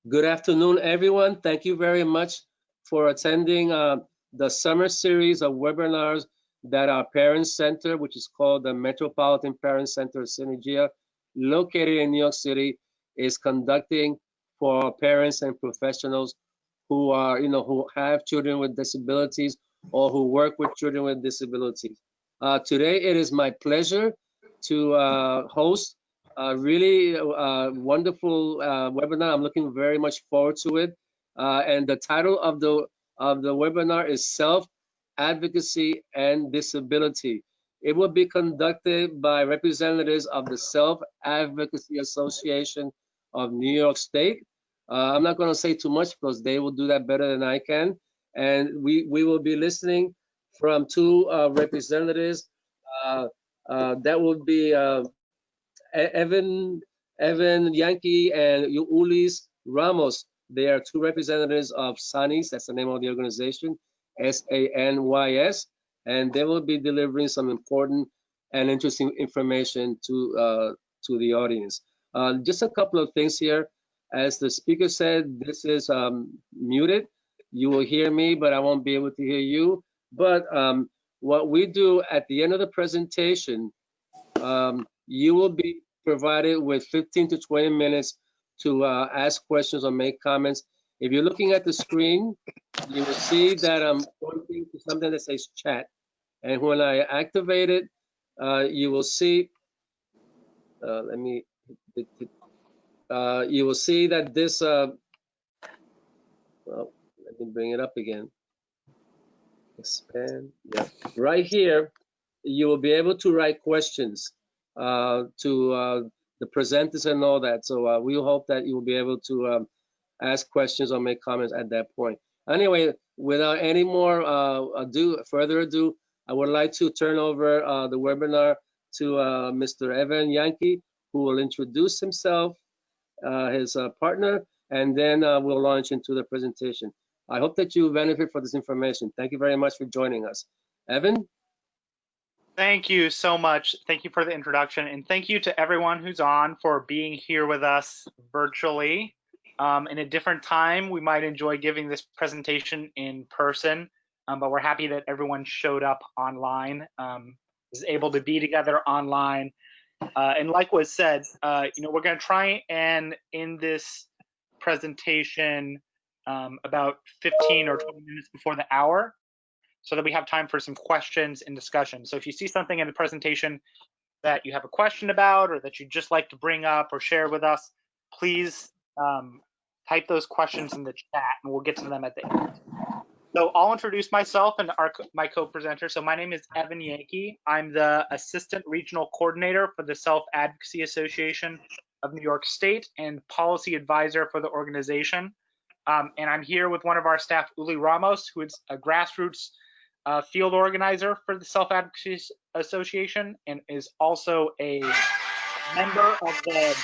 Good afternoon, everyone. Thank you very much for attending the summer series of webinars that our Parent Center, which is called the Metropolitan Parent Center of Synergia, located in New York City, is conducting for parents and professionals who are, who have children with disabilities or who work with children with disabilities. Today, it is my pleasure to host a really wonderful webinar. I'm looking very much forward to it. And the title of the webinar is Self-Advocacy and Disability. It will be conducted by representatives of the Self-Advocacy Association of New York State. I'm not going to say too much because they will do that better than I can. And we will be listening from two representatives. That will be Evan Yankee and Rudy Ramos. They are two representatives of SANYS, that's the name of the organization, SANYS, and they will be delivering some important and interesting information to the audience. Just a couple of things here. As the speaker said, this is muted. You will hear me, but I won't be able to hear you. But what we do at the end of the presentation, you will be provided with 15 to 20 minutes to ask questions or make comments. If you're looking at the screen, you will see that I'm pointing to something that says chat. And when I activate it, you will see, you will see that this, well, let me bring it up again. Expand, yeah. Right here, you will be able to write questions to the presenters and all that. So we hope that you will be able to ask questions or make comments at that point. Anyway, without any more further ado, I would like to turn over the webinar to Mr. Evan Yankee, who will introduce himself, his partner, and then we'll launch into the presentation. I hope that you benefit from this information. Thank you very much for joining us. Evan? Thank you so much. Thank you for the introduction, and thank you to everyone who's on for being here with us virtually. In a different time, we might enjoy giving this presentation in person, but we're happy that everyone showed up online, is able to be together online. And like was said, we're going to try and in this presentation about 15 or 20 minutes before the hour, so that we have time for some questions and discussion. So if you see something in the presentation that you have a question about or that you'd just like to bring up or share with us, please type those questions in the chat and we'll get to them at the end. So I'll introduce myself and my co-presenter. So my name is Evan Yankee. I'm the Assistant Regional Coordinator for the Self-Advocacy Association of New York State and Policy Advisor for the organization. And I'm here with one of our staff, Rudy Ramos, who is a grassroots field organizer for the Self-Advocacy Association and is also a member of the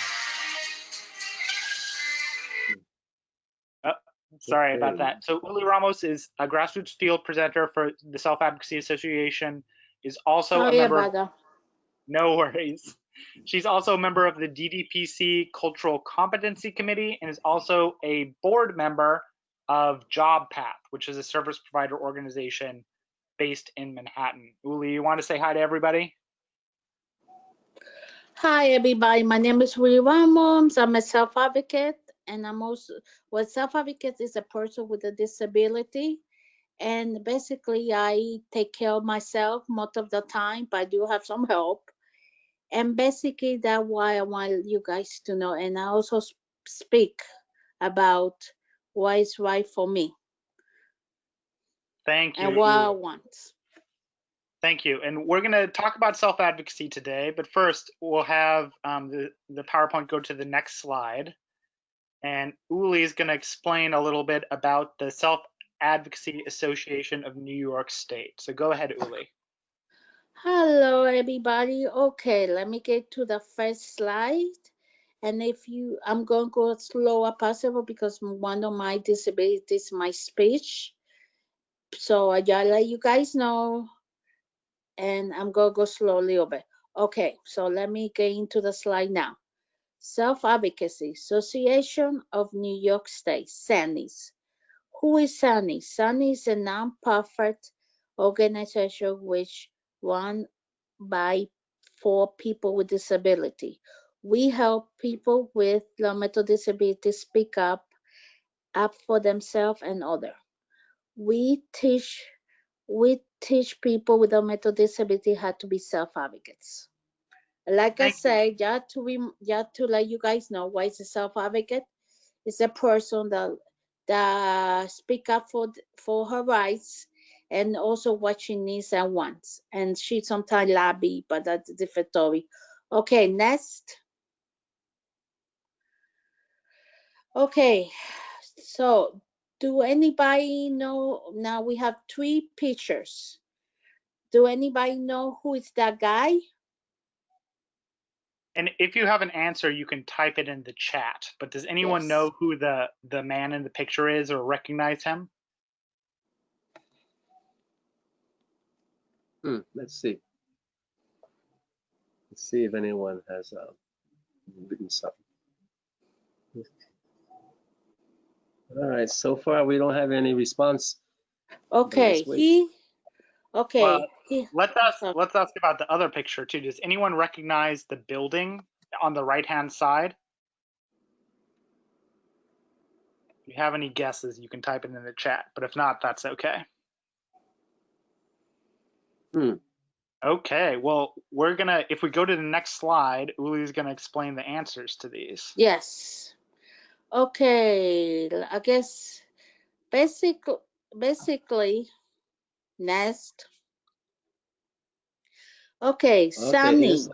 sorry about that. So Rudy Ramos is a grassroots field presenter for the Self-Advocacy Association, is also a member no worries. She's also a member of the DDPC Cultural Competency Committee and is also a board member of JobPath, which is a service provider organization based in Manhattan. Uli, you want to say hi to everybody? Hi, everybody. My name is Rudy Ramos. I'm a self-advocate, and I'm also, self-advocate is a person with a disability. And basically, I take care of myself most of the time, but I do have some help. And basically, that's why I want you guys to know. And I also speak about what is right for me. Thank you. And what I want. Thank you. And we're going to talk about self-advocacy today, but first we'll have the PowerPoint go to the next slide. And Uli is going to explain a little bit about the Self-Advocacy Association of New York State. So go ahead, Uli. Hello, everybody. Okay, let me get to the first slide. And I'm going to go as slow as possible because one of my disabilities is my speech. So I gotta let you guys know, and I'm gonna go slow a little bit. Okay, so let me get into the slide now. Self-Advocacy Association of New York State, SANYS. Who is SANYS? SANYS is a non-profit organization which run by for people with disability. We help people with mental disability speak up for themselves and others. We teach people with a mental disability how to be self-advocates. Like I Thank you. said, just to let you guys know, what is a self-advocate? It's a person that speak up for her rights and also what she needs and wants. And she sometimes lobby, but that's a different story. Okay, next. Okay, so do anybody know? Now we have 3 pictures. Do anybody know who is that guy? And if you have an answer, you can type it in the chat. But does anyone Yes. know who the man in the picture is or recognize him? Let's see. Let's see if anyone has written something. All right, so far we don't have any response. Okay, Let's wait. Well, he, let's ask about the other picture too. Does anyone recognize the building on the right-hand side? If you have any guesses, you can type it in the chat. But if not, that's okay. Okay, well, if we go to the next slide, Uli's gonna explain the answers to these. Yes. Okay, I guess basically next. Okay, Sunny.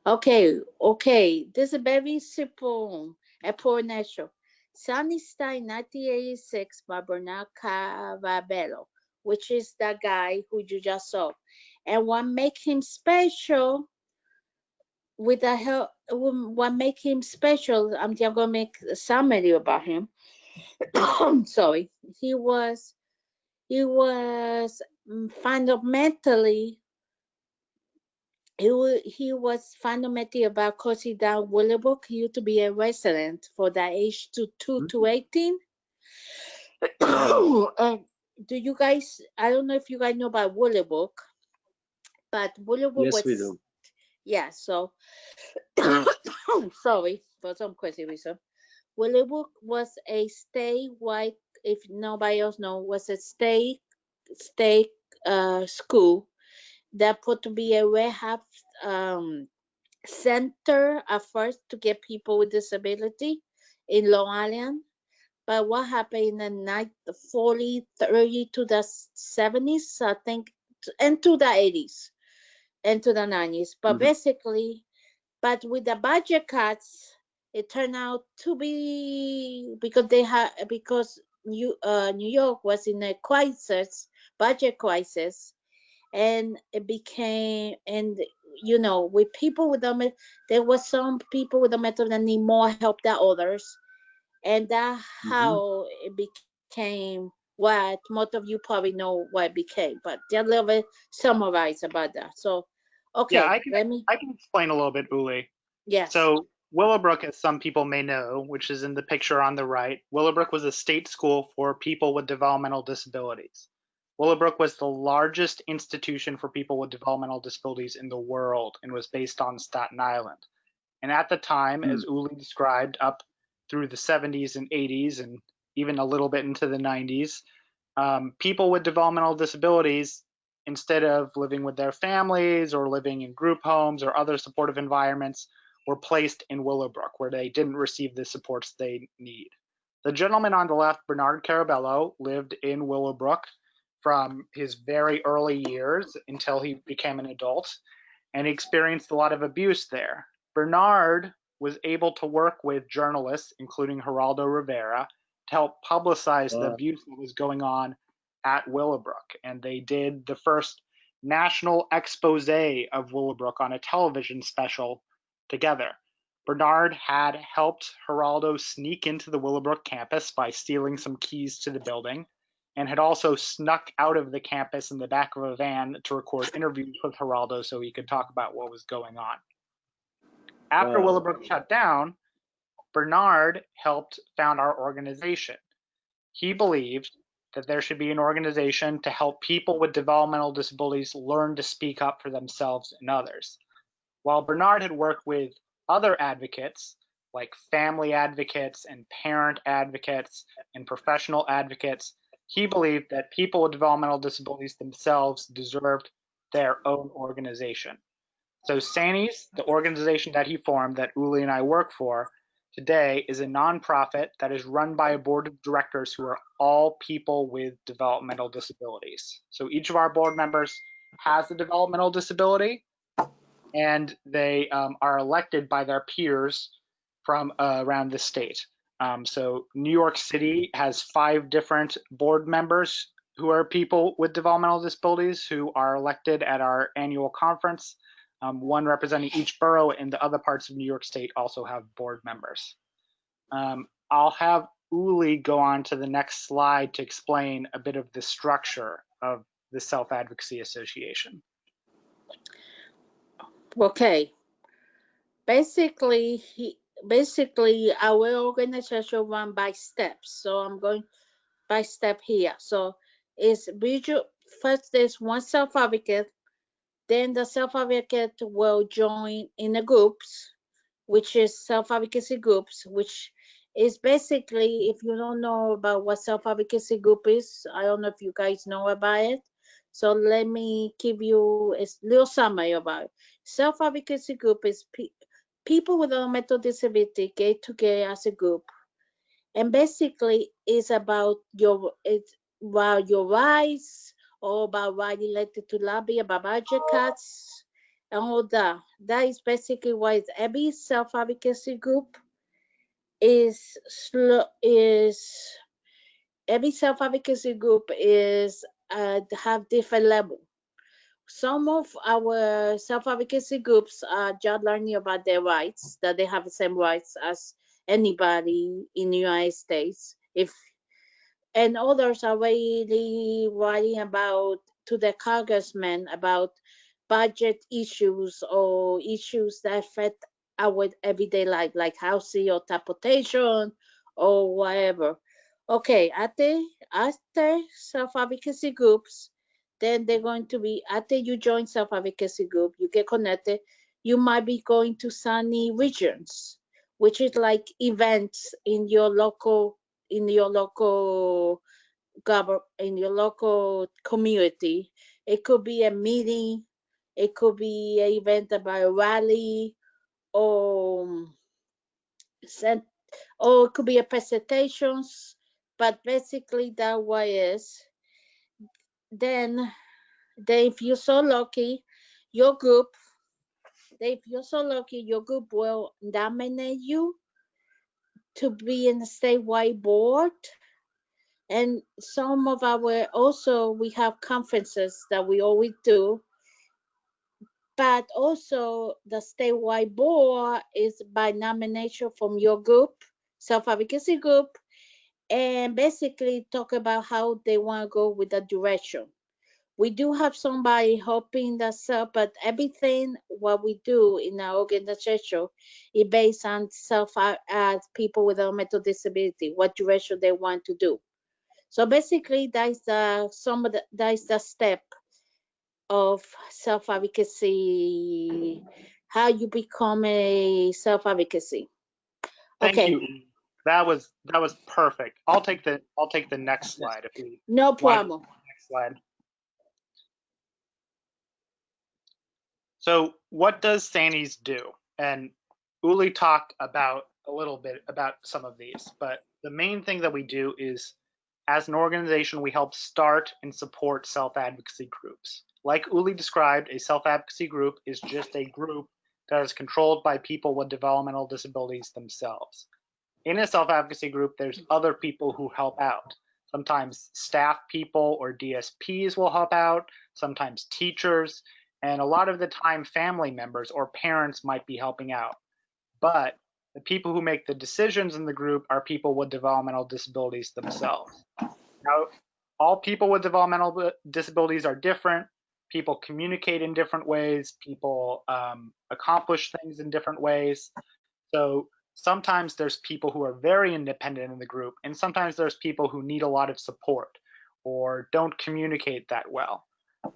Okay. This is very simple explanation. Sammy Stein, 1986, by Bernard Cavabello, which is the guy who you just saw. And what make him special with the help, what make him special, I'm gonna make a summary about him. Sorry. He was fundamentally he was fundamentally about closing down Willowbrook. He used to be a resident for the age 2 to 18. And do you guys, I don't know if you guys know about Willowbrook, but Willowbrook Yes, was, we do. yeah, so, sorry, for some crazy reason. Willowbrook was a statewide, if nobody else knows, was a state school that put to be a rehab center at first to get people with disability in Long Island. But what happened in the 40, 30 to the 70s, I think, and to the 80s and to the 90s. But basically, but with the budget cuts, it turned out to be because New York was in a budget crisis, and it became with people with there was some people with the mental that need more help than others, and that's how it became what most of you probably know what it became, but just a little bit summarize about that. So Yeah, okay, let me. I can explain a little bit, Uli. Yes. So Willowbrook, as some people may know, which is in the picture on the right, Willowbrook was a state school for people with developmental disabilities. Willowbrook was the largest institution for people with developmental disabilities in the world and was based on Staten Island. And at the time, as Uli described, up through the 70s and 80s and even a little bit into the 90s, people with developmental disabilities, instead of living with their families or living in group homes or other supportive environments, were placed in Willowbrook, where they didn't receive the supports they need. The gentleman on the left, Bernard Carabello, lived in Willowbrook from his very early years until he became an adult, and he experienced a lot of abuse there. Bernard was able to work with journalists, including Geraldo Rivera, to help publicize the abuse that was going on at Willowbrook. And they did the first national expose of Willowbrook on a television special together. Bernard had helped Geraldo sneak into the Willowbrook campus by stealing some keys to the building, and had also snuck out of the campus in the back of a van to record interviews with Geraldo so he could talk about what was going on. After Wow. Willowbrook shut down, Bernard helped found our organization. He believed that there should be an organization to help people with developmental disabilities learn to speak up for themselves and others. While Bernard had worked with other advocates, like family advocates and parent advocates and professional advocates, he believed that people with developmental disabilities themselves deserved their own organization. So SANYS, the organization that he formed that Uli and I work for today, is a nonprofit that is run by a board of directors who are all people with developmental disabilities. So each of our board members has a developmental disability, and they are elected by their peers from around the state. So New York City has 5 different board members who are people with developmental disabilities who are elected at our annual conference. One representing each borough, and the other parts of New York State also have board members. I'll have Uli go on to the next slide to explain a bit of the structure of the Self-Advocacy Association. Okay. Basically, our organization run by steps. So I'm going by step here. So it's visual. First, there's one self-advocate. Then the self-advocate will join in the groups, which is self-advocacy groups, which is basically, if you don't know about what self-advocacy group is, I don't know if you guys know about it. So let me give you a little summary about it. Self-advocacy group is people with a mental disability get together as a group, and basically it's about your rights, or about right elected to lobby about budget cuts and all that. That is basically why every self-advocacy group is every self-advocacy group is have different level. Some of our self-advocacy groups are just learning about their rights, that they have the same rights as anybody in the United States. And others are really writing about to the congressman about budget issues or issues that affect our everyday life, like housing or transportation or whatever. Okay, after self-advocacy groups, then they're going to be, after you join self-advocacy group, you get connected, you might be going to SANYS regions, which is like events in your local in your local community. It could be a meeting, it could be an event about a rally, or or it could be a presentations. But basically that way is then if you're so lucky, your group your group will nominate you to be in the statewide board. And some of our, also we have conferences that we always do, but also the statewide board is by nomination from your group, self-advocacy group, and basically talk about how they want to go with the direction. We do have somebody helping us up, but everything what we do in our organization is based on as people with a mental disability, what direction they want to do. So basically, that is the step of self-advocacy, how you become a self-advocacy. Thank Okay. you. That was perfect. I'll take the next slide if we No want to problem. go to the next slide. So what does SANYS do? And Uli talked about a little bit about some of these, but the main thing that we do is, as an organization, we help start and support self-advocacy groups. Like Uli described, a self-advocacy group is just a group that is controlled by people with developmental disabilities themselves. In a self-advocacy group, there's other people who help out. Sometimes staff people or DSPs will help out, sometimes teachers, and a lot of the time family members or parents might be helping out. But the people who make the decisions in the group are people with developmental disabilities themselves. Now, all people with developmental disabilities are different. People communicate in different ways. People accomplish things in different ways. So sometimes there's people who are very independent in the group, and sometimes there's people who need a lot of support or don't communicate that well.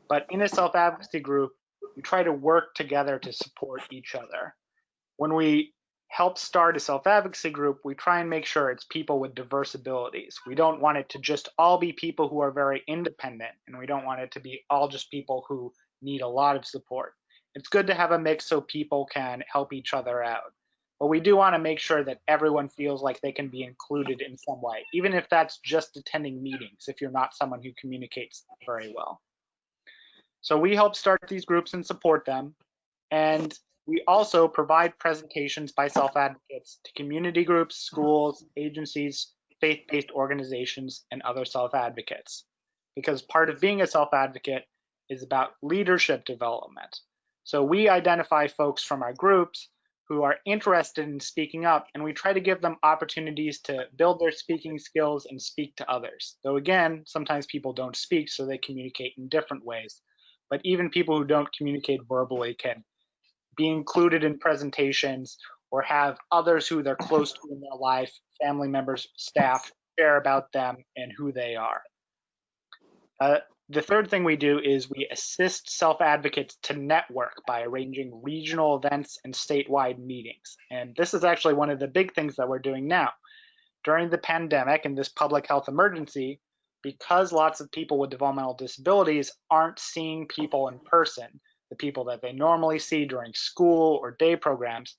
But in a self-advocacy group, we try to work together to support each other. When we help start a self-advocacy group, we try and make sure it's people with diverse abilities. We don't want it to just all be people who are very independent, and we don't want it to be all just people who need a lot of support. It's good to have a mix so people can help each other out. But we do want to make sure that everyone feels like they can be included in some way, even if that's just attending meetings, if you're not someone who communicates very well. So we help start these groups and support them. And we also provide presentations by self-advocates to community groups, schools, agencies, faith-based organizations, and other self-advocates. Because part of being a self-advocate is about leadership development. So we identify folks from our groups who are interested in speaking up, and we try to give them opportunities to build their speaking skills and speak to others. Though again, sometimes people don't speak, so they communicate in different ways. But even people who don't communicate verbally can be included in presentations or have others who they're close to in their life, family members, staff, share about them and who they are. The third thing we do is we assist self-advocates to network by arranging regional events and statewide meetings. And this is actually one of the big things that we're doing now. During the pandemic and this public health emergency, because lots of people with developmental disabilities aren't seeing people in person, the people that they normally see during school or day programs,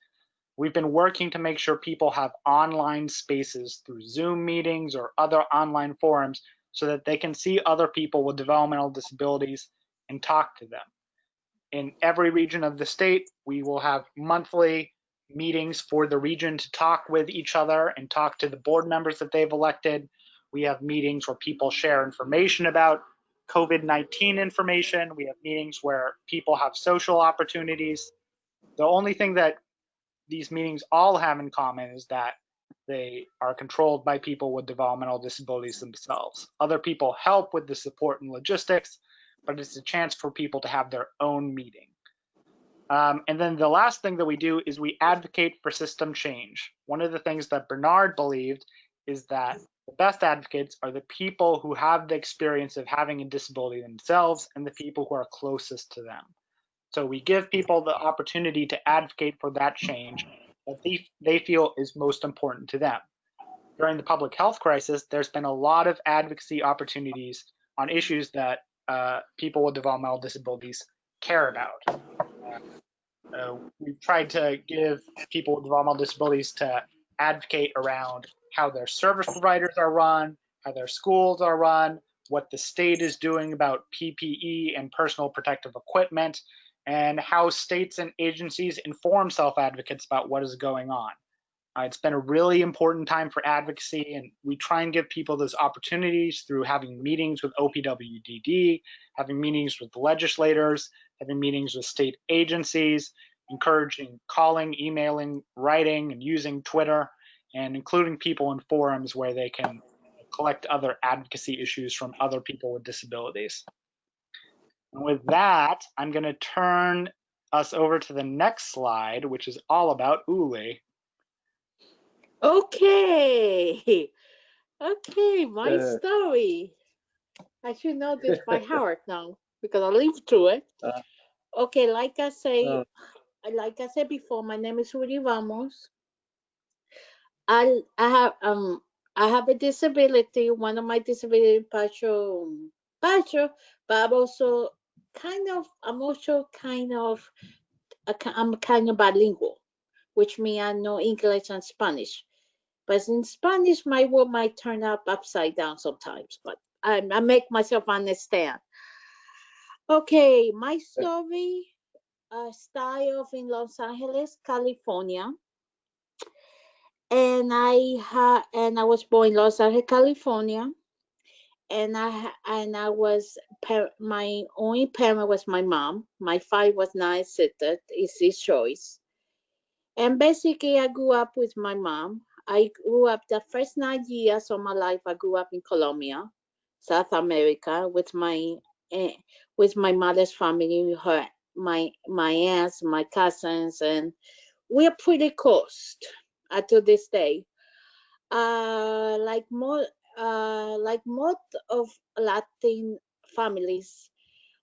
we've been working to make sure people have online spaces through Zoom meetings or other online forums so that they can see other people with developmental disabilities and talk to them. In every region of the state, we will have monthly meetings for the region to talk with each other and talk to the board members that they've elected. We have meetings where people share information about COVID-19 information. We have meetings where people have social opportunities. The only thing that these meetings all have in common is that they are controlled by people with developmental disabilities themselves. Other people help with the support and logistics, but it's a chance for people to have their own meeting. And then the last thing that we do is we advocate for system change. One of the things that Bernard believed is that the best advocates are the people who have the experience of having a disability themselves and the people who are closest to them. So we give people the opportunity to advocate for that change that they feel is most important to them. During the public health crisis, there's been a lot of advocacy opportunities on issues that people with developmental disabilities care about. We've tried to give people with developmental disabilities to advocate around how their service providers are run, how their schools are run, what the state is doing about PPE and personal protective equipment, and how states and agencies inform self-advocates about what is going on. It's been a really important time for advocacy, and we try and give people those opportunities through having meetings with OPWDD, having meetings with legislators, having meetings with state agencies, encouraging calling, emailing, writing, and using Twitter, and including people in forums where they can collect other advocacy issues from other people with disabilities. And with that, I'm going to turn us over to the next slide, which is all about Uli. Okay. Okay, my story. I should know this by heart now because I lived through it. Okay, like I said before, my name is Rudy Ramos. I have a disability. One of my disability partial, but I'm also I'm kind of bilingual, which means I know English and Spanish. But in Spanish, my word might turn up upside down sometimes, but I make myself understand. Okay, my story started off in Los Angeles, California. And I was born in Los Angeles, California, and my only parent was my mom. My father was not assisted; it's his choice. And basically, I grew up with my mom. I grew up the first 9 years of my life. I grew up in Colombia, South America, with my with my mother's family, my aunts, my cousins, and we are pretty close to this day. Like most of Latin families,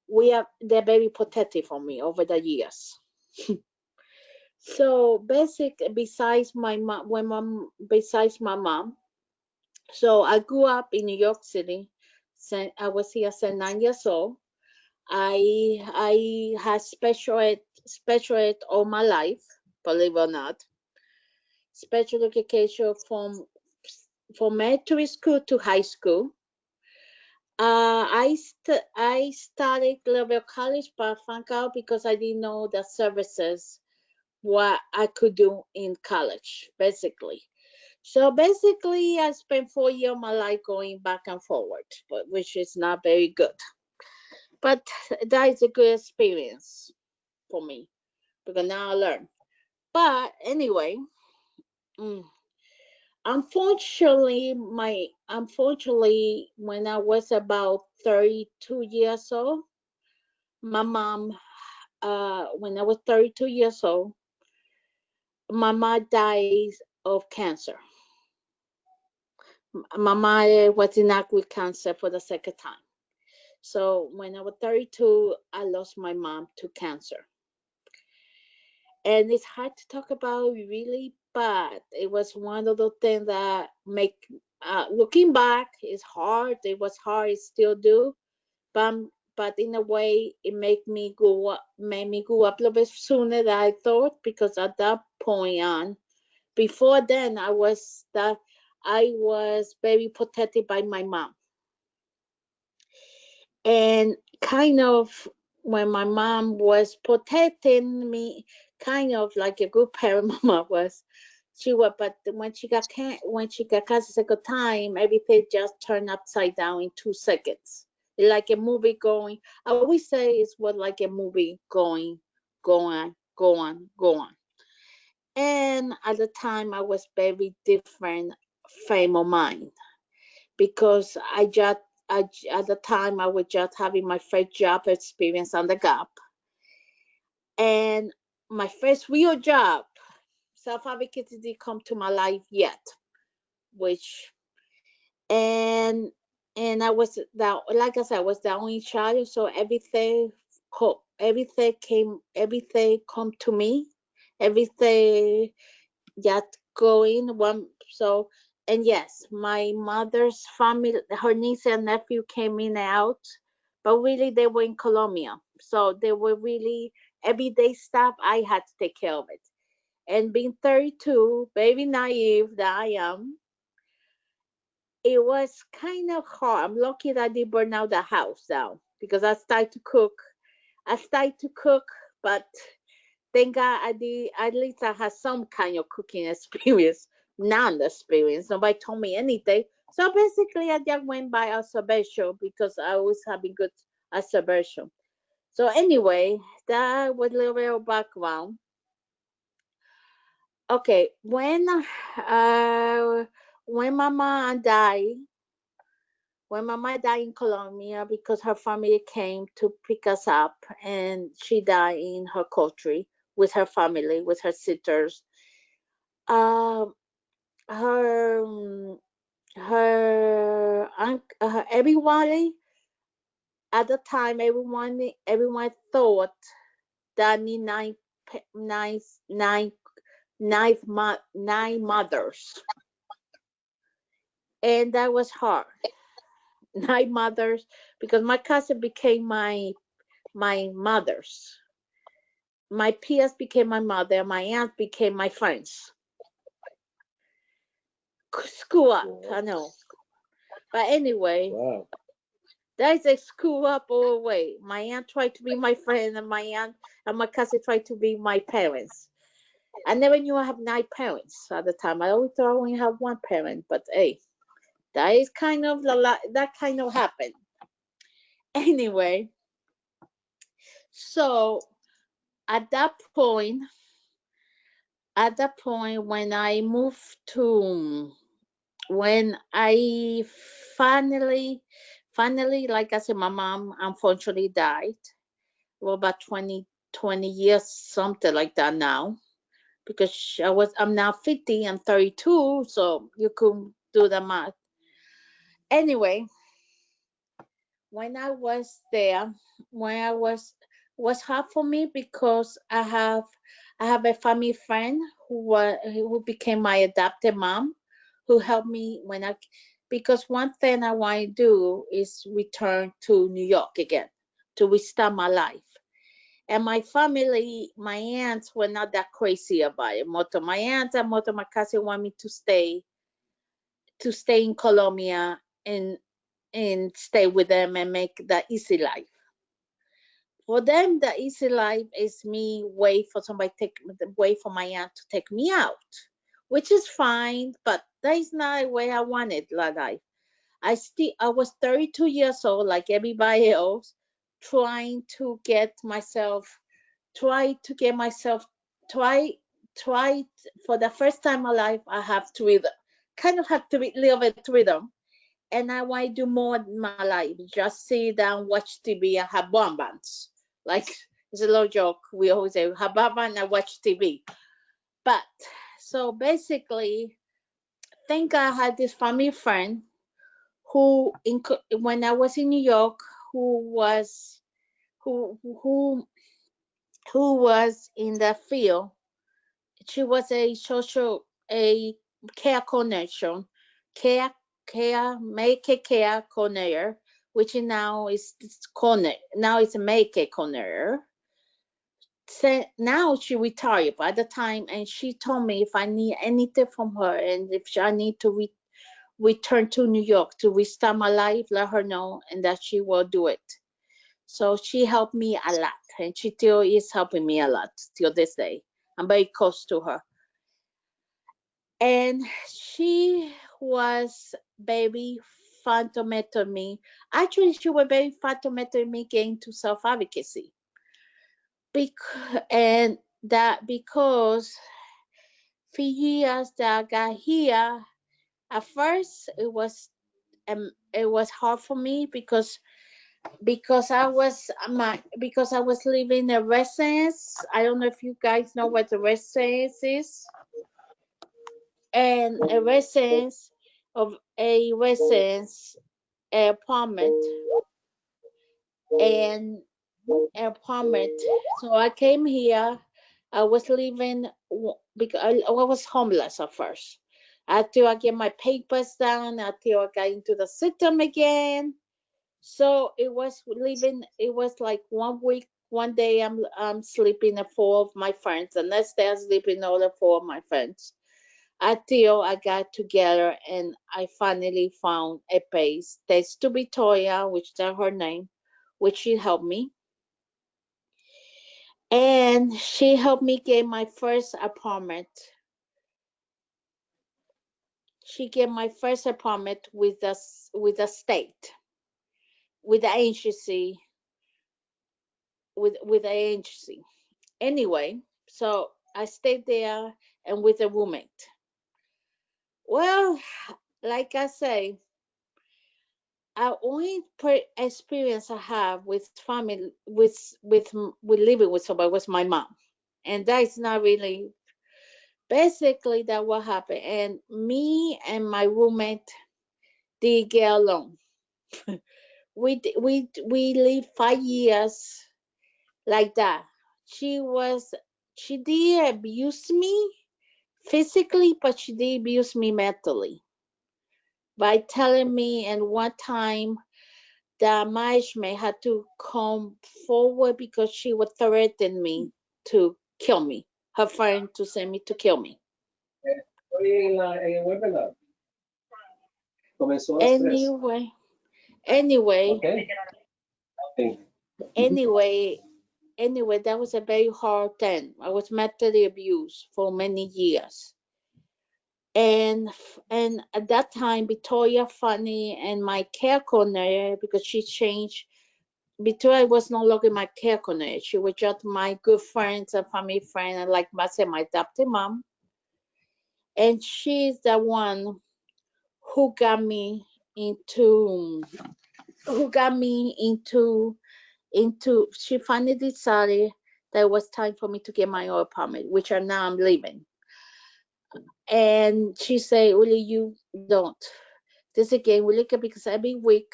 they're very protective of me over the years. So besides my mom, so I grew up in New York City. I was here since 9 years old. I had special ed all my life, believe it or not. Special education from elementary school to high school. I started a little bit of college, but I found out because I didn't know the services what I could do in college, basically. So basically, I spent 4 years of my life going back and forward, but which is not very good. But that is a good experience for me because now I learn. But anyway, mm, unfortunately, when I was about 32 years old, my mom, when I was 32 years old, my mom died of cancer. My mom was diagnosed with cancer for the second time. So when I was 32, I lost my mom to cancer. And it's hard to talk about really, but it was one of those things that looking back, it's hard. It was hard, it still do. But, but in a way, it made me grow up a little bit sooner than I thought, because at that point on, before then, I was very protected by my mom. And kind of when my mom was protecting me, kind of like a good parent, my mom was. But when she got cancer second time, everything just turned upside down in 2 seconds. Like a movie going. I always say it's what like a movie going, go on, go on, go on. And at the time, I was very different frame of mind because at the time I was just having my first job experience on the Gap, and my first real job. Self-advocacy didn't come to my life yet, which and I was like I said, I was the only child, so everything come to me, everything just going one. So, and yes, my mother's family, her niece and nephew came in and out, but really they were in Colombia, so they were really everyday stuff. I had to take care of it. And being 32, very naive that I am, it was kind of hard. I'm lucky that I did burn out the house down because I started to cook. But thank God I did. At least I had some kind of cooking experience, non-experience. Nobody told me anything. So basically, I just went by observation because I always having good observation. So anyway, that was a little bit of background. Okay, when Mama died in Colombia because her family came to pick us up, and she died in her country with her family, with her sisters. Um, her everybody at the time, everyone thought that I need nine, nine, nine mothers, and that was hard. 9 mothers, because my cousin became my mothers. My peers became my mother. My aunt became my friends. Screw up, I know. But anyway, Wow. that's a screw up all the way. My aunt tried to be my friend, and my aunt and my cousin tried to be my parents. I never knew I have 9 parents at the time. I always thought I only have one parent, but hey, that is kind of that kind of happened. Anyway, so at that point, when I moved to, when I finally finally, like I said, my mom unfortunately died. Well, about 20 years, something like that now, because I'm now 50, I'm 32, so you could do the math. Anyway, when I was there, when I was hard for me because I have a family friend who became my adopted mom, who helped me because one thing I want to do is return to New York again to restart my life. And my family, my aunts were not that crazy about it. Most of my aunts and most of my cousins want me to stay in Colombia and stay with them and make the easy life. For them, the easy life is me wait for my aunt to take me out, which is fine, but that is not the way I wanted the life. I was 32 years old, like everybody else, trying to get myself, try to get myself, try, try for the first time in my life, I have to kind of have to live a rhythm, and I want to do more in my life. Just sit down, watch TV, and have bonbons. Like it's a little joke. We always say have bonbons and watch TV. But so basically, thank God I had this family friend when I was in New York, who was who who who was in the field. She was a care coordinator, care make a care coordinator, which now is now it's a make a coordinator. So now she retired by the time, and she told me if I need anything from her and if I need to return to New York to restart my life, let her know, and that she will do it. So she helped me a lot, and she still is helping me a lot till this day. I'm very close to her. And she was very fundamental to me. Actually, she was very fundamental to me getting to self-advocacy. And that because for years that I got here, at first it was hard for me because I was living in a residence. I don't know if you guys know what the residence is. And a residence apartment and apartment. So I came here. I was living because I was homeless at first. Until I get my papers done, until I got into the system again. So it was living. It was like 1 week. One day I'm sleeping at four of my friends. The next day I'm sleeping all the four of my friends. Until I got together and I finally found a place. That's to Victoria, which is her name, which she helped me. And she helped me get my first apartment. She gave my first apartment with the state, with the agency, with the agency. Anyway, so I stayed there and with a roommate. Well, like I say, our only experience I have with family with living with somebody was my mom, and that's not really basically that what happened. And me and my roommate did get along. We lived 5 years like that. She did abuse me physically, but she did abuse me mentally by telling me. And one time the management had to come forward because she would threaten me to kill me. Her friend to send me to kill me. En el webinar. Comenzó a las 3. Anyway, Okay. Okay. anyway, that was a very hard thing. I was mentally abused for many years. And at that time, Victoria Funny and my care coordinator, because she changed, Victoria was no longer my care coordinator. She was just my good friends and family friend, and like I said, my adopted mom. And she's the one who got me into who got me into she finally decided that it was time for me to get my own apartment, which now I'm living. And she said, Uli, you don't. This again, we look at because every week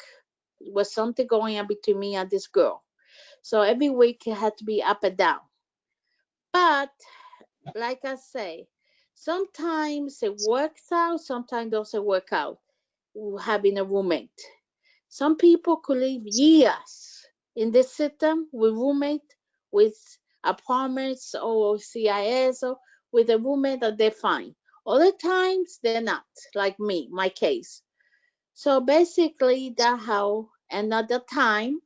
was something going on between me and this girl. So every week it had to be up and down. But like I say, sometimes it works out, sometimes it doesn't work out having a roommate. Some people could live years in this system with roommate, with apartments or CIS or with a roommate that they're fine. Other times they're not, like me, my case. So basically that how another time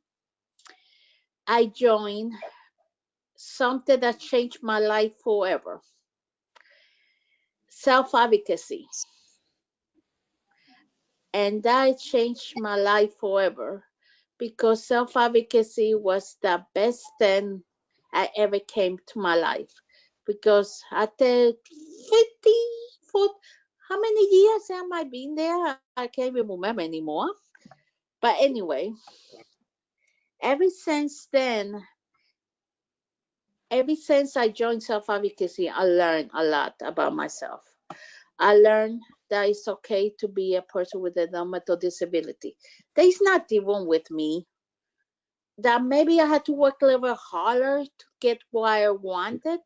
I joined something that changed my life forever. Self-advocacy. And that changed my life forever because self-advocacy was the best thing I ever came to my life. Because after 50, for how many years am I been there? I can't even remember anymore. But anyway, ever since then, ever since I joined self-advocacy, I learned a lot about myself. I learned that it's okay to be a person with a mental disability. There's nothing wrong with me. That maybe I had to work a little harder to get what I wanted,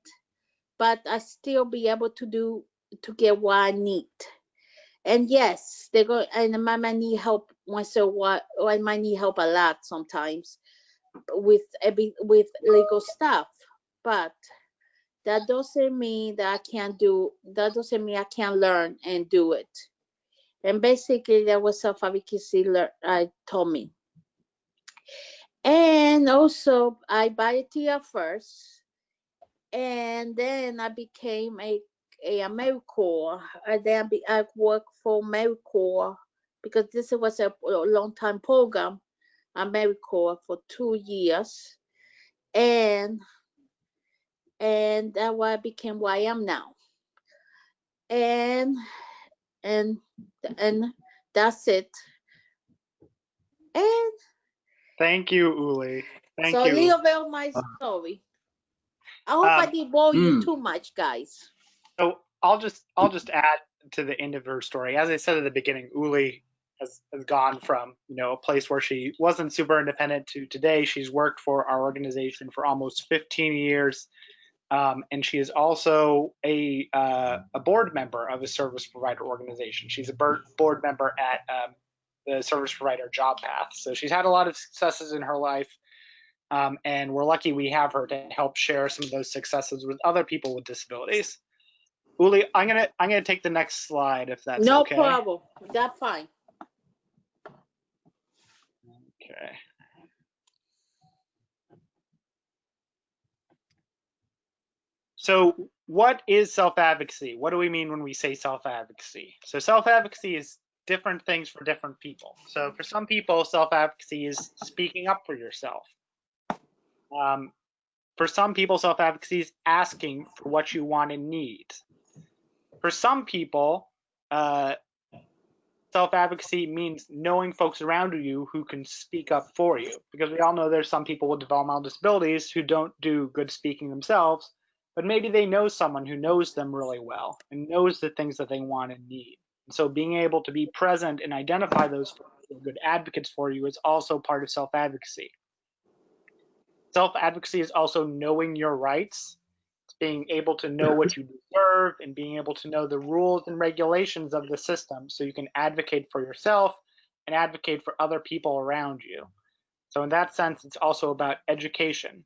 but I still be able to get what I need. And yes, they go and I might need help once in a while, or I might need help a lot sometimes with legal stuff. But that doesn't mean that I can't do. That doesn't mean I can't learn and do it. And basically, that was self-advocacy told me. And also, I volunteered first, and then I became a AmeriCorps. And then I worked for AmeriCorps because this was a long time program, AmeriCorps for 2 years, and that's why I became who I am now. And and and that's it. And Thank you, Uli. Thank so a you. little bit of my story. I hope I didn't bore you too much, guys. So I'll just add to the end of her story. As I said at the beginning, Uli has gone from a place where she wasn't super independent to today. She's worked for our organization for almost 15 years, and she is also a board member of a service provider organization. She's a board member at the service provider Job Path. So she's had a lot of successes in her life. And we're lucky we have her to help share some of those successes with other people with disabilities. Uli, I'm gonna take the next slide if that's No okay. problem. That's fine. Okay. So what is self-advocacy? What do we mean when we say self-advocacy? So self-advocacy is different things for different people. So for some people, self-advocacy is speaking up for yourself. For some people, self-advocacy is asking for what you want and need. For some people, self-advocacy means knowing folks around you who can speak up for you, because we all know there's some people with developmental disabilities who don't do good speaking themselves, but maybe they know someone who knows them really well and knows the things that they want and need. And so being able to be present and identify those folks who are good advocates for you is also part of self-advocacy. Self-advocacy is also knowing your rights. It's being able to know what you deserve and being able to know the rules and regulations of the system so you can advocate for yourself and advocate for other people around you. So in that sense, it's also about education.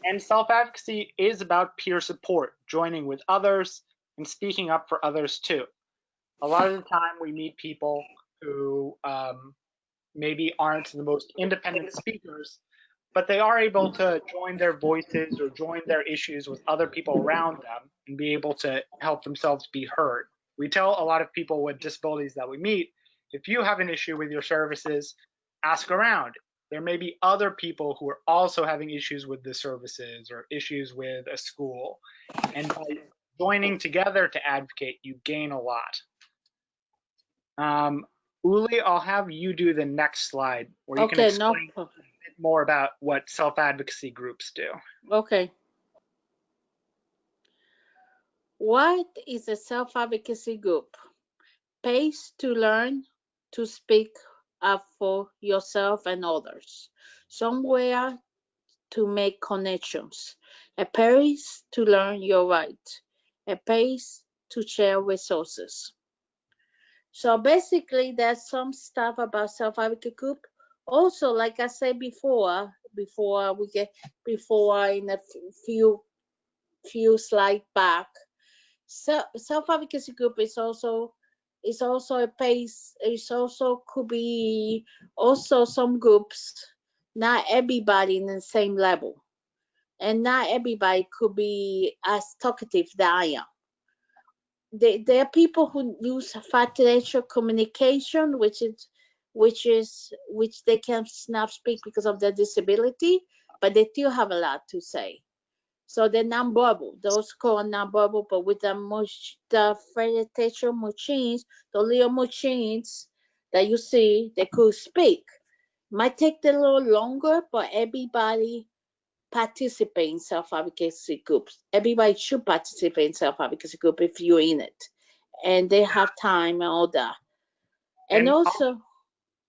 And self-advocacy is about peer support, joining with others and speaking up for others too. A lot of the time we meet people who maybe aren't the most independent speakers, but they are able to join their voices or join their issues with other people around them and be able to help themselves be heard. We tell a lot of people with disabilities that we meet, if you have an issue with your services, ask around. There may be other people who are also having issues with the services or issues with a school. And by joining together to advocate, you gain a lot. Uli, I'll have you do the next slide where you can Okay, no explain a problem. bit more about what self-advocacy groups do. Okay. What is a self-advocacy group? Pays to learn to speak up for yourself and others. Somewhere to make connections. A place to learn your right. A place to share resources. So basically, there's some stuff about self-advocate group. Also, like I said before in a few slides back, self-advocacy group is also a place. It's also could be also some groups. Not everybody in the same level, and not everybody could be as talkative that I am. There are people who use facial communication, which they can not speak because of their disability, but they still have a lot to say. So they're nonverbal. Those called nonverbal, but with the facial machines, the little machines that you see, they could speak. Might take a little longer, but everybody participate in self-advocacy groups. Everybody should participate in self-advocacy group if you're in it, and they have time and all that. And also,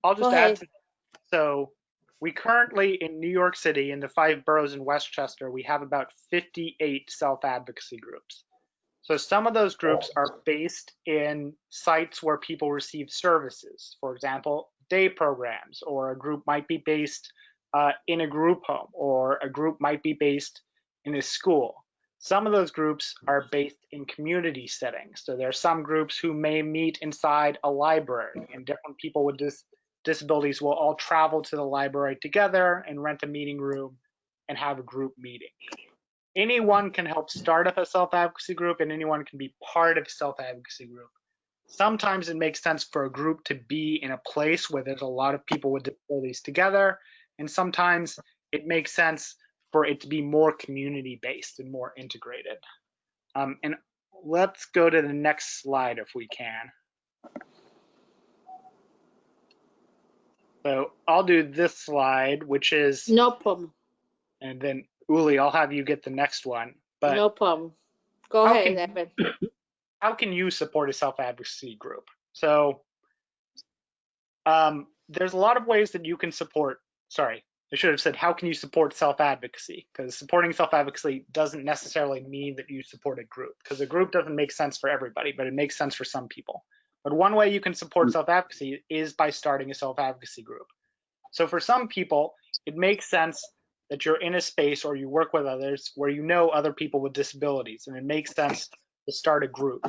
I'll go just ahead. add to that. So we currently in New York City, in the 5 boroughs in Westchester, we have about 58 self-advocacy groups. So some of those groups are based in sites where people receive services. For example, day programs, or a group might be based in a group home, or a group might be based in a school. Some of those groups are based in community settings. So there are some groups who may meet inside a library, and different people with disabilities will all travel to the library together and rent a meeting room and have a group meeting. Anyone can help start up a self-advocacy group, and anyone can be part of a self-advocacy group. Sometimes it makes sense for a group to be in a place where there's a lot of people with disabilities together, and sometimes it makes sense for it to be more community-based and more integrated. And let's go to the next slide if we can. So I'll do this slide, which is, No problem. and then Uli, I'll have you get the next one. But No problem. Go how ahead, can Evan. how can you support a self-advocacy group? So there's a lot of ways that you can support, sorry, I should have said, how can you support self-advocacy? Because supporting self-advocacy doesn't necessarily mean that you support a group, because a group doesn't make sense for everybody, but it makes sense for some people. But one way you can support self-advocacy is by starting a self-advocacy group. So for some people, it makes sense that you're in a space or you work with others where you know other people with disabilities, and it makes sense to start a group.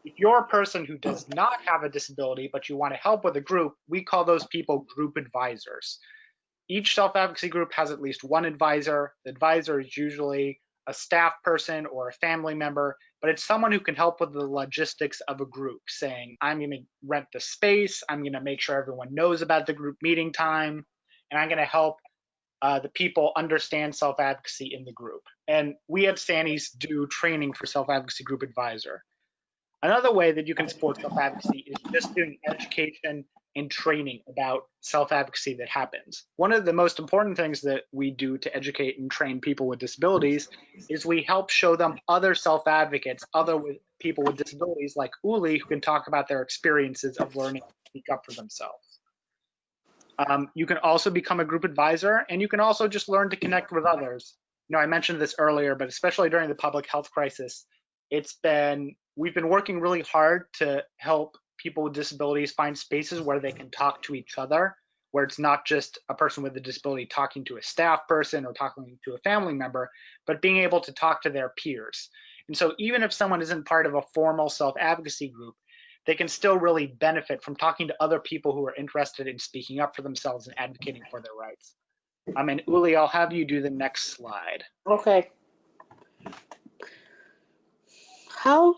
If you're a person who does not have a disability, but you want to help with a group, we call those people group advisors. Each self-advocacy group has at least one advisor. The advisor is usually a staff person or a family member, but it's someone who can help with the logistics of a group, saying, I'm going to rent the space, I'm going to make sure everyone knows about the group meeting time, and I'm going to help the people understand self-advocacy in the group. And we at SANYS do training for self-advocacy group advisor. Another way that you can support self-advocacy is just doing education and training about self-advocacy that happens. One of the most important things that we do to educate and train people with disabilities is we help show them other self-advocates, other people with disabilities like Uli, who can talk about their experiences of learning to speak up for themselves. You can also become a group advisor, and you can also just learn to connect with others. You know, I mentioned this earlier, but especially during the public health crisis, we've been working really hard to help people with disabilities find spaces where they can talk to each other, where it's not just a person with a disability talking to a staff person or talking to a family member, but being able to talk to their peers. And so even if someone isn't part of a formal self-advocacy group, they can still really benefit from talking to other people who are interested in speaking up for themselves and advocating for their rights. And Uli, I'll have you do the next slide. Okay. How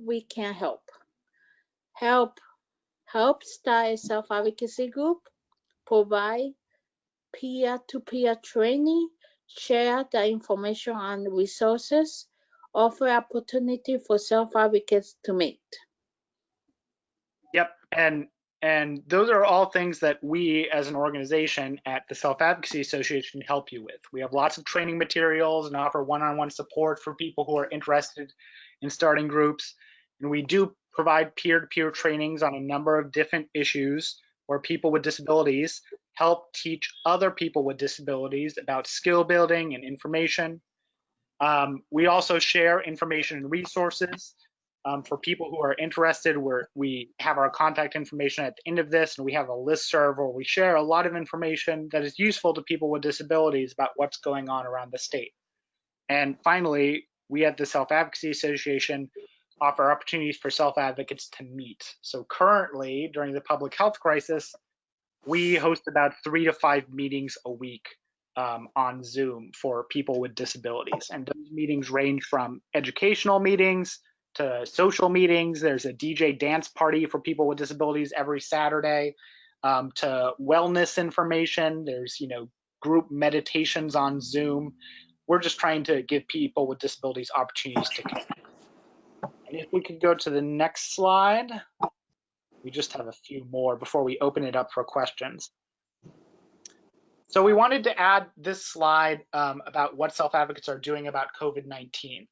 we can help? Help start a self-advocacy group, provide peer-to-peer training, share the information and resources, offer opportunity for self-advocates to meet. Yep, And those are all things that we as an organization at the Self-Advocacy Association help you with. We have lots of training materials and offer one-on-one support for people who are interested in starting groups. And we do provide peer-to-peer trainings on a number of different issues where people with disabilities help teach other people with disabilities about skill building and information. We also share information and resources for people who are interested. We have our contact information at the end of this, and we have a listserv where we share a lot of information that is useful to people with disabilities about what's going on around the state. And finally, we at the Self-Advocacy Association offer opportunities for self-advocates to meet. So currently, during the public health crisis, we host about 3 to 5 meetings a week on Zoom for people with disabilities. And those meetings range from educational meetings to social meetings. There's a DJ dance party for people with disabilities every Saturday, to wellness information. There's, group meditations on Zoom. We're just trying to give people with disabilities opportunities to connect. And if we could go to the next slide, we just have a few more before we open it up for questions. So we wanted to add this slide about what self-advocates are doing about COVID-19.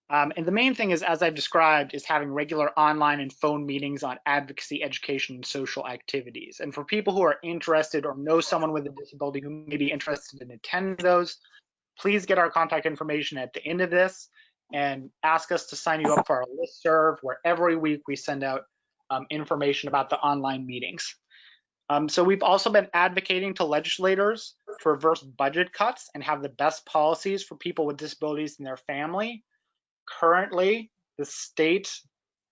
And the main thing is, as I've described, is having regular online and phone meetings on advocacy, education, and social activities. And for people who are interested or know someone with a disability who may be interested in attending those, please get our contact information at the end of this and ask us to sign you up for our listserv, where every week we send out information about the online meetings. So we've also been advocating to legislators to reverse budget cuts and have the best policies for people with disabilities and their family. Currently, the state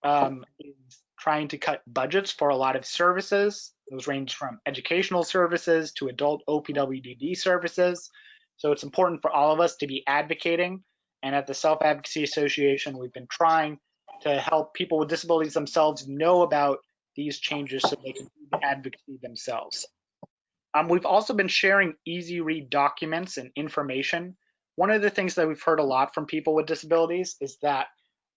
is trying to cut budgets for a lot of services. Those range from educational services to adult OPWDD services. So it's important for all of us to be advocating. And at the Self-Advocacy Association, we've been trying to help people with disabilities themselves know about these changes so they can do the advocacy themselves. We've also been sharing easy read documents and information. One of the things that we've heard a lot from people with disabilities is that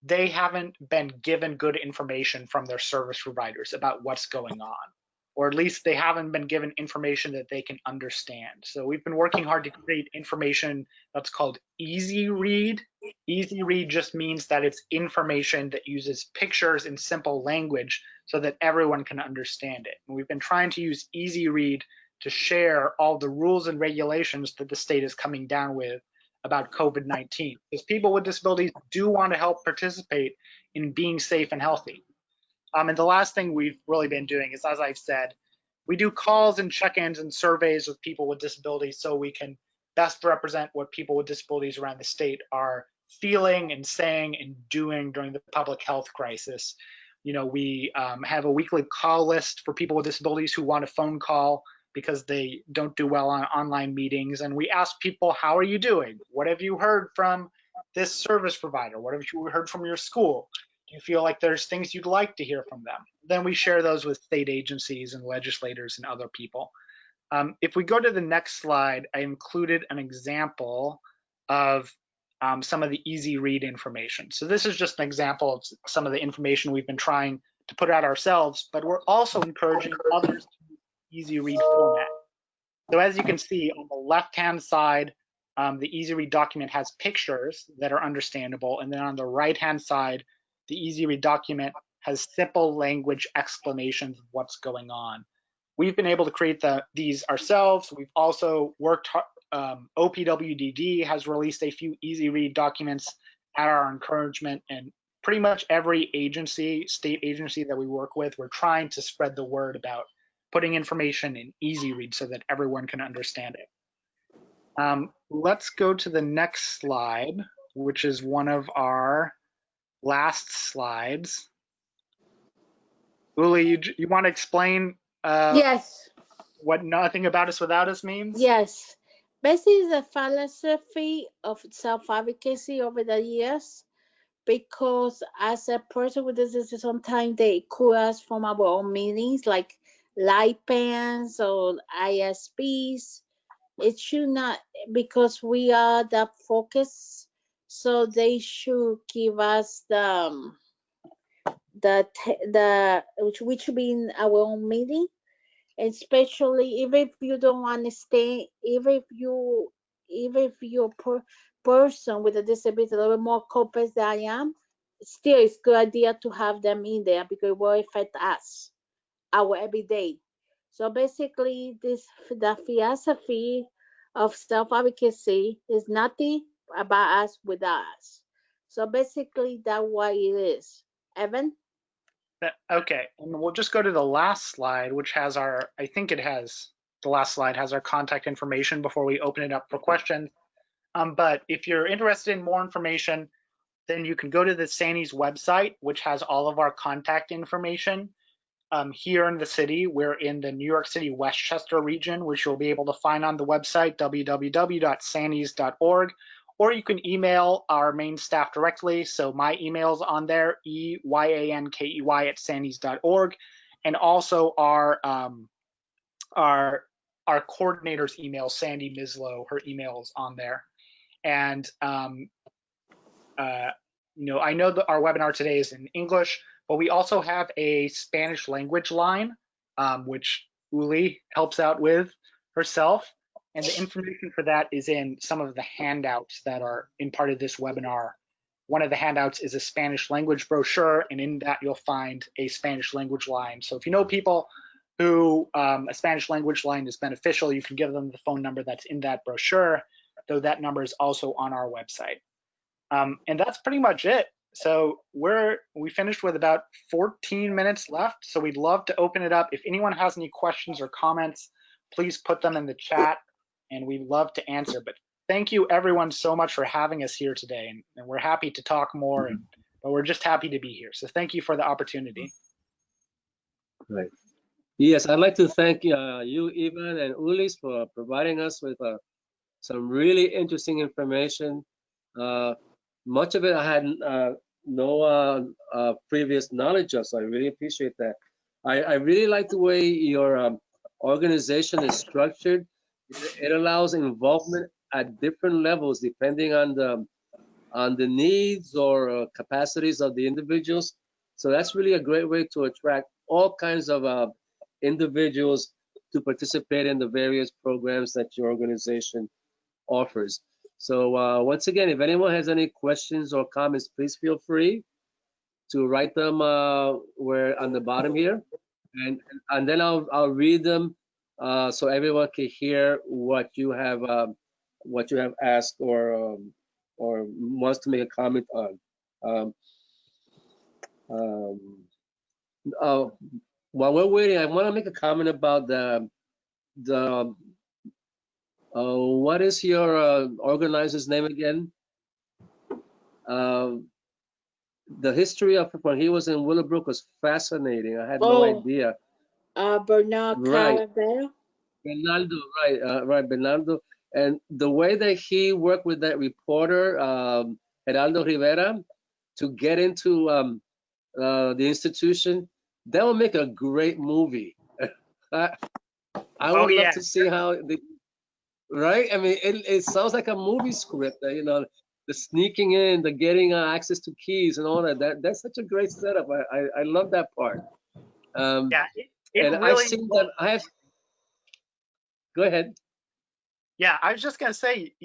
they haven't been given good information from their service providers about what's going on, or at least they haven't been given information that they can understand. So we've been working hard to create information that's called easy read. Easy read just means that it's information that uses pictures in simple language so that everyone can understand it. And we've been trying to use easy read to share all the rules and regulations that the state is coming down with about COVID-19, because people with disabilities do want to help participate in being safe and healthy. And the last thing we've really been doing is, as I've said, we do calls and check-ins and surveys with people with disabilities so we can best represent what people with disabilities around the state are feeling and saying and doing during the public health crisis. We have a weekly call list for people with disabilities who want a phone call because they don't do well on online meetings. And we ask people, how are you doing? What have you heard from this service provider? What have you heard from your school? Do you feel like there's things you'd like to hear from them? Then we share those with state agencies and legislators and other people. If we go to the next slide, I included an example of some of the easy read information. So this is just an example of some of the information we've been trying to put out ourselves, but we're also encouraging others to use easy read format. So as you can see on the left-hand side, the easy read document has pictures that are understandable. And then on the right-hand side, the easy read document has simple language explanations of what's going on. We've been able to create these ourselves. We've also worked hard. OPWDD has released a few easy read documents at our encouragement, and pretty much every agency, state agency that we work with, we're trying to spread the word about putting information in easy read so that everyone can understand it. Let's go to the next slide, which is one of our last slides. Uli, you want to explain Yes. what nothing about us without us means? Yes. Basically, the philosophy of self-advocacy over the years, because as a person with disability, sometimes they call us from our own meetings, like LIPANs or ISPs. It should not, because we are the focus, so they should give us the which mean our own meeting, especially even if you don't understand, even if you're a person with a disability a little bit more complex than I am, still it's a good idea to have them in there because it will affect us, our everyday. So basically, the philosophy of self-advocacy is nothing about us without us. So basically, that's what it is. Evan? Okay, and we'll just go to the last slide, which has our, I think it has, the last slide has our contact information before we open it up for questions. But if you're interested in more information, then you can go to the SANYS website, which has all of our contact information. Here in the city, we're in the New York City Westchester region, which you'll be able to find on the website, www.sanys.org, or you can email our main staff directly. So my email's on there, eyankey@sanys.org, and also our coordinator's email, Sandy Mislow, her email is on there. And I know that our webinar today is in English, but we also have a Spanish language line, which Uli helps out with herself. And the information for that is in some of the handouts that are in part of this webinar. One of the handouts is a Spanish language brochure, and in that you'll find a Spanish language line. So if you know people who a Spanish language line is beneficial, you can give them the phone number that's in that brochure, though that number is also on our website. And that's pretty much it. So we finished with about 14 minutes left. So we'd love to open it up. If anyone has any questions or comments, please put them in the chat and we'd love to answer. But thank you everyone so much for having us here today. And we're happy to talk more, but we're just happy to be here. So thank you for the opportunity. Right. Yes, I'd like to thank you, Ivan and Ulis, for providing us with some really interesting information. Much of it I had no previous knowledge of, so I really appreciate that. I really like the way your organization is structured. It allows involvement at different levels depending on the needs or capacities of the individuals. So that's really a great way to attract all kinds of individuals to participate in the various programs that your organization offers. So once again, if anyone has any questions or comments, please feel free to write them where on the bottom here, and then I'll read them so everyone can hear what you have asked or wants to make a comment on. While we're waiting, I want to make a comment about the what is your organizer's name again? The history of when he was in Willowbrook was fascinating. I had no idea. Bernard Caravelle. Bernardo, right, Bernardo. And the way that he worked with that reporter, Geraldo Rivera, to get into the institution, that would make a great movie. I would love to see how right? I mean, it sounds like a movie script, the sneaking in, the getting access to keys and all that. That's such a great setup. I love that part. Yeah, and really, I've seen that. I have. Go ahead. Yeah, I was just gonna say,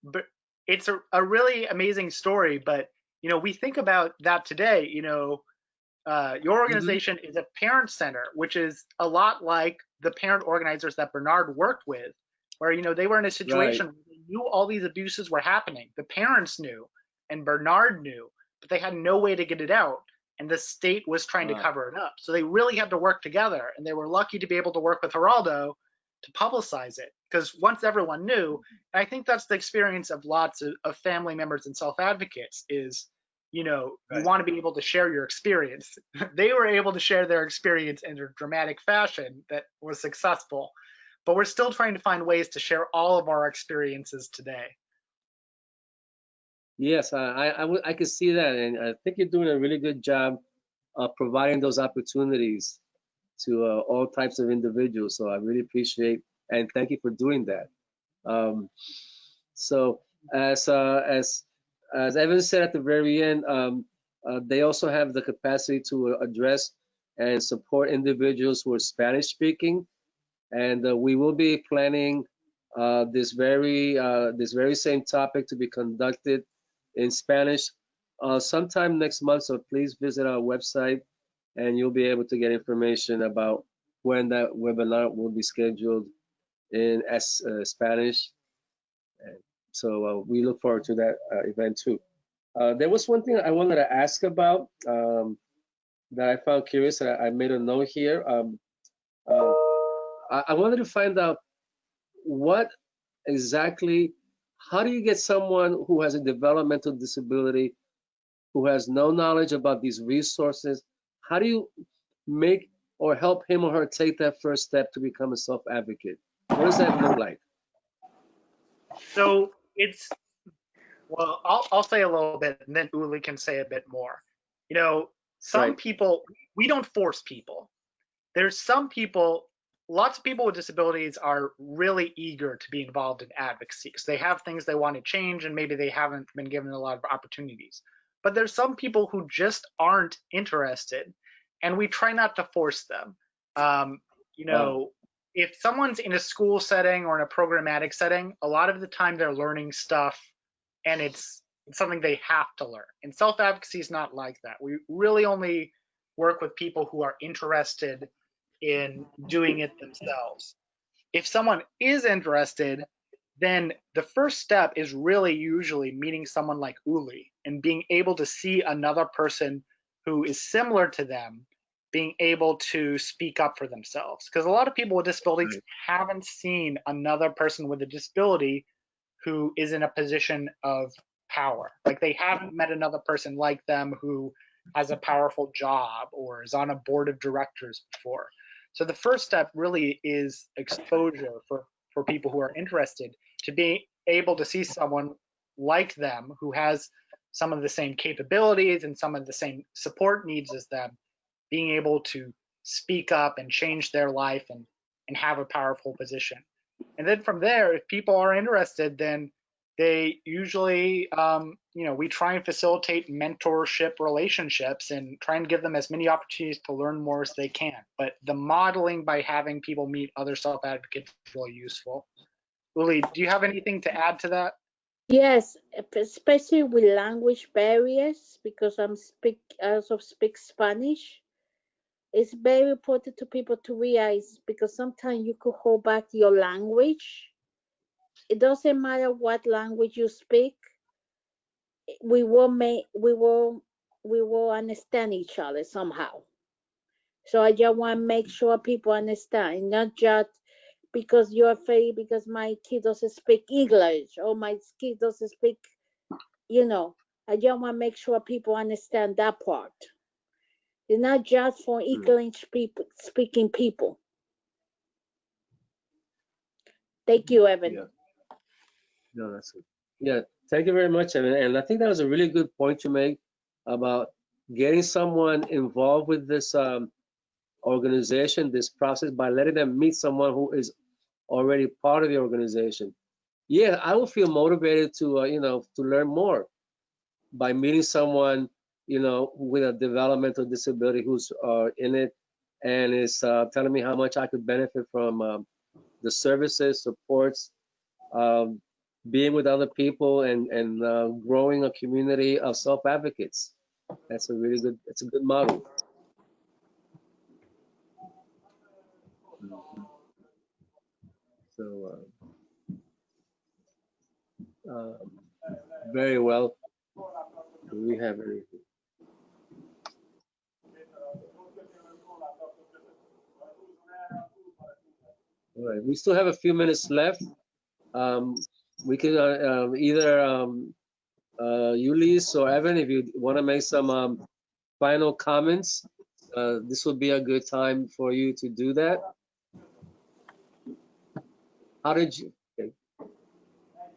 but it's a really amazing story. But we think about that today. Your organization is a parent center, which is a lot like the parent organizers that Bernard worked with, where they were in a situation where they knew all these abuses were happening. The parents knew, and Bernard knew, but they had no way to get it out, and the state was trying to cover it up. So they really had to work together, and they were lucky to be able to work with Geraldo to publicize it, because once everyone knew, and I think that's the experience of lots of family members and self-advocates is, you want to be able to share your experience. They were able to share their experience in a dramatic fashion that was successful, but we're still trying to find ways to share all of our experiences today. Yes, I can see that, and I think you're doing a really good job of providing those opportunities to all types of individuals. So I really appreciate and thank you for doing that. So as Evan said at the very end, they also have the capacity to address and support individuals who are Spanish speaking. And we will be planning this very same topic to be conducted in Spanish sometime next month. So please visit our website and you'll be able to get information about when that webinar will be scheduled in Spanish. And so we look forward to that event too. There was one thing I wanted to ask about that I found curious. I made a note here. I wanted to find out what exactly, how do you get someone who has a developmental disability, who has no knowledge about these resources, how do you make or help him or her take that first step to become a self-advocate? What does that look like? So well, I'll say a little bit, and then Uli can say a bit more. You know, some Right. people, we don't force people. There's some people, lots of people with disabilities are really eager to be involved in advocacy because they have things they want to change and maybe they haven't been given a lot of opportunities. But there's some people who just aren't interested, and we try not to force them. You know, if someone's in a school setting or in a programmatic setting, a lot of the time they're learning stuff and it's something they have to learn. And self-advocacy is not like that. We really only work with people who are interested in doing it themselves. If someone is interested, then the first step is really usually meeting someone like Uli and being able to see another person who is similar to them, being able to speak up for themselves. Because a lot of people with disabilities haven't seen another person with a disability who is in a position of power. Like they haven't met another person like them who has a powerful job or is on a board of directors before. So the first step really is exposure for people who are interested to be able to see someone like them who has some of the same capabilities and some of the same support needs as them, being able to speak up and change their life and have a powerful position. And then from there, if people are interested, then they usually, you know, we try and facilitate mentorship relationships and try and give them as many opportunities to learn more as they can. But the modeling by having people meet other self-advocates is really useful. Uli, do you have anything to add to that? Yes, especially with language barriers, because I also speak Spanish. It's very important to people to realize because sometimes you could hold back your language. It doesn't matter what language you speak. We will understand each other somehow. So I just want to make sure people understand, not just because you're afraid because my kid doesn't speak English or my kid doesn't speak, you know. I just want to make sure people understand that part. It's not just for English people speaking people. Thank you, Evan. Yeah. No, that's good. Yeah, thank you very much, Evan. And I think that was a really good point you make about getting someone involved with this organization, this process, by letting them meet someone who is already part of the organization. Yeah, I will feel motivated to, you know, to learn more by meeting someone, you know, with a developmental disability who's in it and is telling me how much I could benefit from the services, supports, being with other people and growing a community of self-advocates. That's a really good, it's a good model. So very well. Do we have anything? All right, we still have a few minutes left. We can either Ulysse or Evan, if you want to make some final comments, this would be a good time for you to do that. How did you? Okay.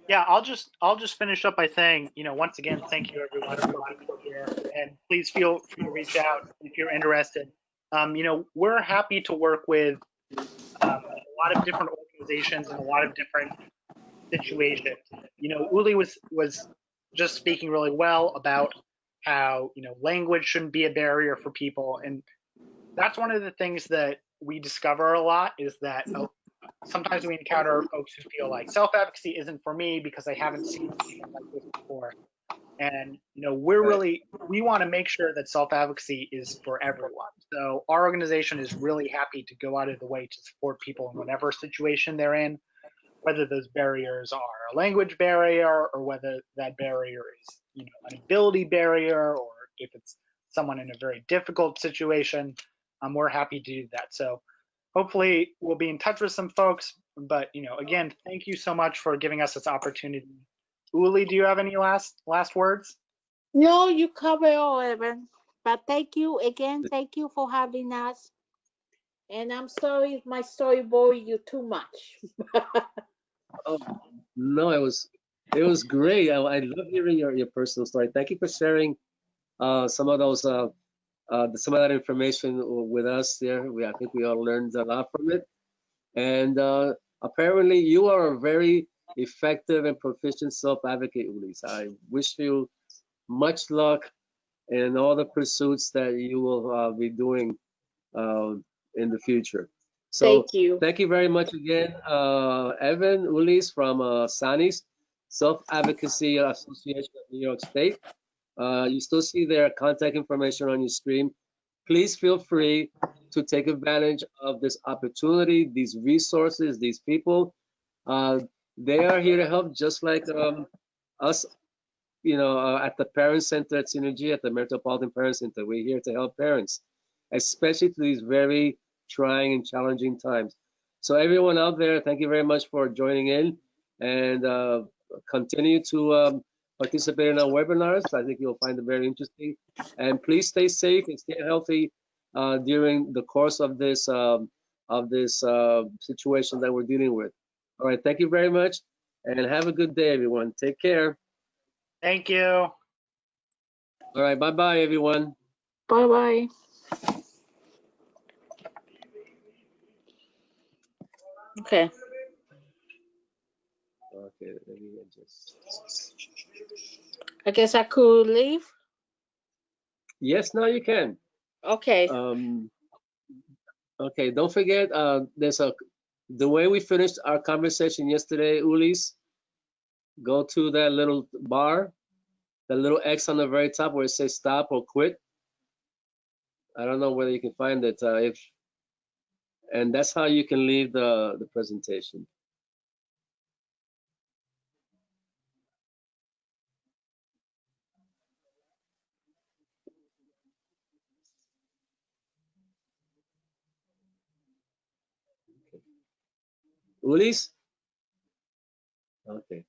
Yeah, I'll just finish up by saying, you know, once again, thank you everyone for being here, and please feel free to reach out if you're interested. You know, we're happy to work with a lot of different organizations and a lot of different situations. You know, Uli was just speaking really well about how, you know, language shouldn't be a barrier for people. And that's one of the things that we discover a lot, is that sometimes we encounter folks who feel like self-advocacy isn't for me because I haven't seen anything like this before. And, you know, we want to make sure that self-advocacy is for everyone. So our organization is really happy to go out of the way to support people in whatever situation they're in, whether those barriers are a language barrier, or whether that barrier is, you know, an ability barrier, or if it's someone in a very difficult situation. We're happy to do that. So hopefully we'll be in touch with some folks. But, you know, again, thank you so much for giving us this opportunity. Uli, do you have any last words? No, you cover all, Evan. But thank you again. Thank you for having us. And I'm sorry if my story bored you too much. Oh, no, it was great. I love hearing your personal story. Thank you for sharing some of those some of that information with us there. I think we all learned a lot from it. And apparently you are a very effective and proficient self-advocate, Ulis. I wish you much luck in all the pursuits that you will be doing in the future. So Thank you. thank you very much again, Evan Ulis from SANYS, Self-Advocacy Association of New York State. You still see their contact information on your screen. Please feel free to take advantage of this opportunity, these resources, these people. They are here to help, just like us, you know, at the Parent Center at Synergy, at the Metropolitan Parent Center. We're here to help parents, especially through these very trying and challenging times. So everyone out there, thank you very much for joining in, and continue to participate in our webinars. I think you'll find them very interesting. And please stay safe and stay healthy during the course of this situation that we're dealing with. All right, thank you very much, and have a good day, everyone. Take care. Thank you. All right, bye-bye, everyone. Bye-bye. Okay. Okay, let me just. I guess I could leave. Yes, now you can. Okay. Okay, don't forget, the way we finished our conversation yesterday, Ulis, go to that little bar, that little X on the very top where it says stop or quit. I don't know whether you can find it. And that's how you can leave the presentation. Ulis? Okay.